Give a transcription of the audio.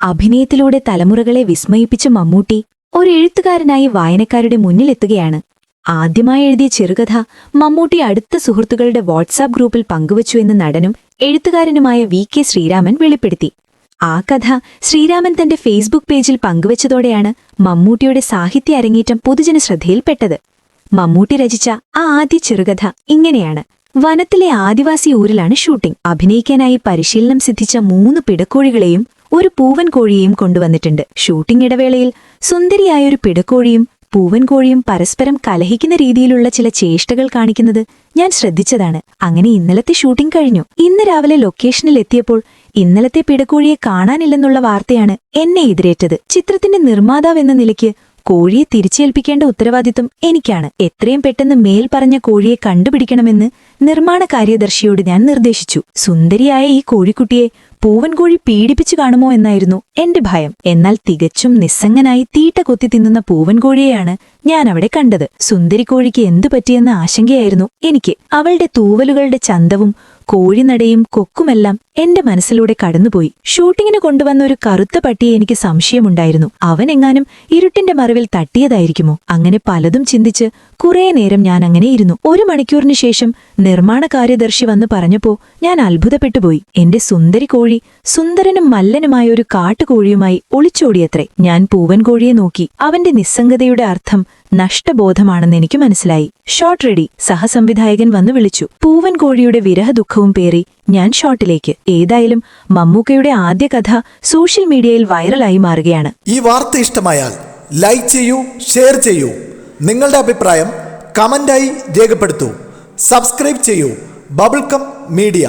അഭിനയത്തിലൂടെ തലമുറകളെ വിസ്മയിപ്പിച്ച മമ്മൂട്ടി ഒരു എഴുത്തുകാരനായി വായനക്കാരുടെ മുന്നിലെത്തുകയാണ്. ആദ്യമായി എഴുതിയ ചെറുകഥ മമ്മൂട്ടി അടുത്ത സുഹൃത്തുക്കളുടെ വാട്സാപ്പ് ഗ്രൂപ്പിൽ പങ്കുവച്ചു എന്ന് നടനും എഴുത്തുകാരനുമായ വി.കെ. ശ്രീരാമൻ വെളിപ്പെടുത്തി. ആ കഥ ശ്രീരാമൻ തന്റെ ഫേസ്ബുക്ക് പേജിൽ പങ്കുവച്ചതോടെയാണ് മമ്മൂട്ടിയുടെ സാഹിത്യ അരങ്ങേറ്റം പൊതുജനശ്രദ്ധയിൽപ്പെട്ടത്. മമ്മൂട്ടി രചിച്ച ആ ആദ്യ ചെറുകഥ ഇങ്ങനെയാണ്. വനത്തിലെ ആദിവാസി ഊരിലാണ് ഷൂട്ടിംഗ്. അഭിനയിക്കാനായി പരിശീലനം സിദ്ധിച്ച 3 പിടക്കോഴികളെയും ഒരു പൂവൻ കോഴിയെയും കൊണ്ടുവന്നിട്ടുണ്ട്. ഷൂട്ടിംഗ് ഇടവേളയിൽ സുന്ദരിയായൊരു പിടക്കോഴിയും പൂവൻ കോഴിയും പരസ്പരം കലഹിക്കുന്ന രീതിയിലുള്ള ചില ചേഷ്ടകൾ കാണിക്കുന്നത് ഞാൻ ശ്രദ്ധിച്ചതാണ്. അങ്ങനെ ഇന്നലത്തെ ഷൂട്ടിംഗ് കഴിഞ്ഞു. ഇന്ന് രാവിലെ ലൊക്കേഷനിൽ എത്തിയപ്പോൾ ഇന്നലത്തെ പിടക്കോഴിയെ കാണാനില്ലെന്നുള്ള വാർത്തയാണ് എന്നെ എതിരേറ്റത്. ചിത്രത്തിന്റെ നിർമ്മാതാവെന്ന നിലയ്ക്ക് കോഴിയെ തിരിച്ചേൽപ്പിക്കേണ്ട ഉത്തരവാദിത്വം എനിക്കാണ്. എത്രയും പെട്ടെന്ന് മേൽ പറഞ്ഞ കോഴിയെ കണ്ടുപിടിക്കണമെന്ന് നിർമ്മാണ കാര്യദർശിയോട് ഞാൻ നിർദ്ദേശിച്ചു. സുന്ദരിയായ ഈ കോഴിക്കുട്ടിയെ പൂവൻകോഴി പീഡിപ്പിച്ചു കാണുമോ എന്നായിരുന്നു എന്റെ ഭയം. എന്നാൽ തികച്ചും നിസ്സംഗനായി തീറ്റ കൊത്തി തിന്നുന്ന പൂവൻകോഴിയെയാണ് ഞാൻ അവിടെ കണ്ടത്. സുന്ദരിക്കോഴിക്ക് എന്തു പറ്റിയെന്ന ആശങ്കയായിരുന്നു എനിക്ക്. അവളുടെ തൂവലുകളുടെ ചന്തവും കോഴിനടയും കൊക്കുമെല്ലാം എന്റെ മനസ്സിലൂടെ കടന്നുപോയി. ഷൂട്ടിങ്ങിന് കൊണ്ടുവന്ന ഒരു കറുത്ത പട്ടിയെ എനിക്ക് സംശയമുണ്ടായിരുന്നു. അവനെങ്ങാനും ഇരുട്ടിന്റെ മറവിൽ തട്ടിയതായിരിക്കുമോ? അങ്ങനെ പലതും ചിന്തിച്ച് കുറേ നേരം ഞാൻ അങ്ങനെ ഇരുന്നു. 1 മണിക്കൂറിന് ശേഷം നിർമ്മാണ കാര്യദർശി വന്ന് പറഞ്ഞപ്പോ ഞാൻ അത്ഭുതപ്പെട്ടുപോയി. എന്റെ സുന്ദരി കോഴി സുന്ദരനും മല്ലനുമായ ഒരു കാട്ടുകോഴിയുമായി ഒളിച്ചോടിയത്രേ. ഞാൻ പൂവൻകോഴിയെ നോക്കി. അവന്റെ നിസ്സംഗതയുടെ അർത്ഥം നഷ്ടബോധമാണെന്ന് എനിക്ക് മനസ്സിലായി. ഷോട്ട് റെഡി, സഹസംവിധായകൻ വന്നു വിളിച്ചു. പൂവൻകോഴിയുടെ വിരഹദുഃഖവും പേറി ഞാൻ ഷോട്ടിലേക്ക്. ഏതായാലും മമ്മൂക്കയുടെ ആദ്യ കഥ സോഷ്യൽ മീഡിയയിൽ വൈറലായി മാറുകയാണ്. ഈ വാർത്ത ഇഷ്ടമായാൽ ലൈക്ക് ചെയ്യൂ, ഷെയർ ചെയ്യൂ. നിങ്ങളുടെ അഭിപ്രായം കമന്റായി രേഖപ്പെടുത്തൂ. സബ്സ്ക്രൈബ് ചെയ്യൂ ബബിൾകം മീഡിയ.